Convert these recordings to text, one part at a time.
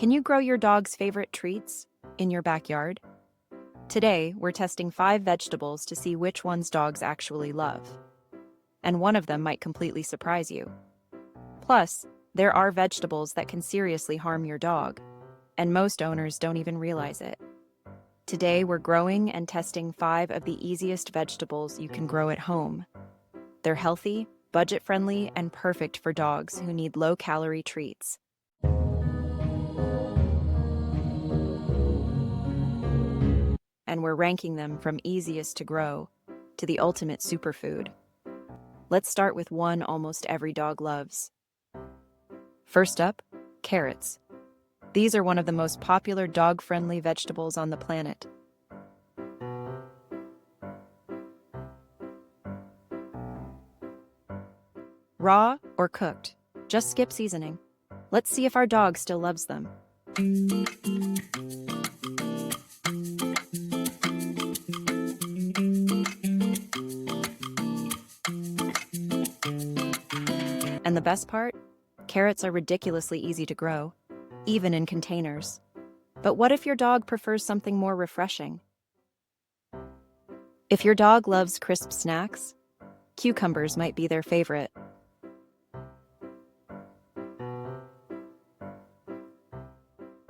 Can you grow your dog's favorite treats in your backyard? Today, we're testing 5 vegetables to see which ones dogs actually love. And one of them might completely surprise you. Plus, there are vegetables that can seriously harm your dog, and most owners don't even realize it. Today, we're growing and testing 5 of the easiest vegetables you can grow at home. They're healthy, budget-friendly, and perfect for dogs who need low-calorie treats. And we're ranking them from easiest to grow to the ultimate superfood. Let's start with one almost every dog loves. First up, carrots. These are one of the most popular dog-friendly vegetables on the planet. Raw or cooked, just skip seasoning. Let's see if our dog still loves them. And the best part? Carrots are ridiculously easy to grow, even in containers. But what if your dog prefers something more refreshing? If your dog loves crisp snacks, cucumbers might be their favorite.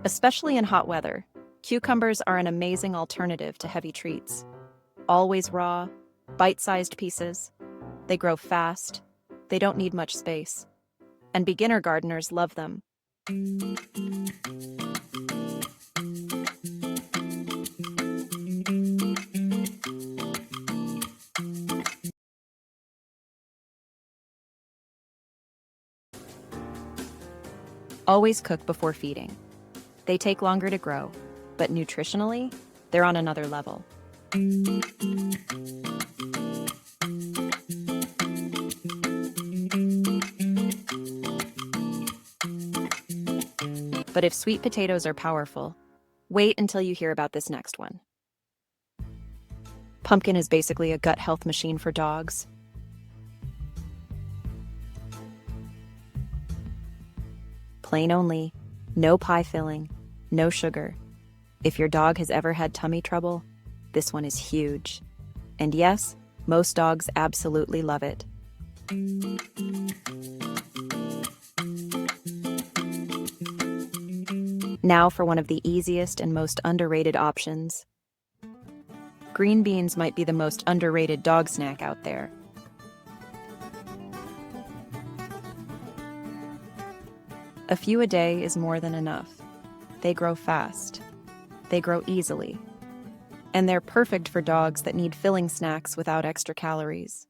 Especially in hot weather, cucumbers are an amazing alternative to heavy treats. Always raw, bite-sized pieces. They grow fast. They don't need much space. And beginner gardeners love them. Always cook before feeding. They take longer to grow, but nutritionally, they're on another level. But if sweet potatoes are powerful, wait until you hear about this next one. Pumpkin is basically a gut health machine for dogs. Plain only, no pie filling, no sugar. If your dog has ever had tummy trouble, this one is huge. And yes, most dogs absolutely love it. Now for one of the easiest and most underrated options. Green beans might be the most underrated dog snack out there. A few a day is more than enough. They grow fast. They grow easily. And they're perfect for dogs that need filling snacks without extra calories.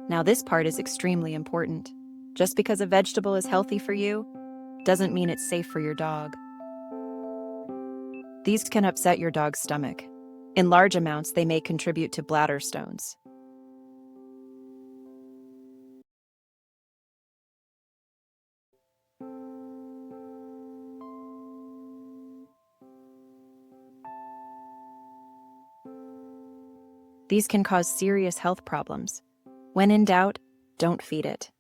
Now this part is extremely important. Just because a vegetable is healthy for you, doesn't mean it's safe for your dog. These can upset your dog's stomach. In large amounts, they may contribute to bladder stones. These can cause serious health problems. When in doubt, don't feed it.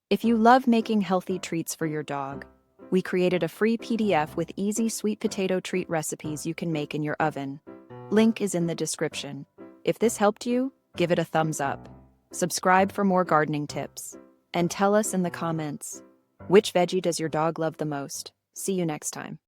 If you love making healthy treats for your dog, we created a free PDF with easy sweet potato treat recipes you can make in your oven. Link is in the description. If this helped you, give it a thumbs up. Subscribe for more gardening tips. And tell us in the comments, which veggie does your dog love the most? See you next time.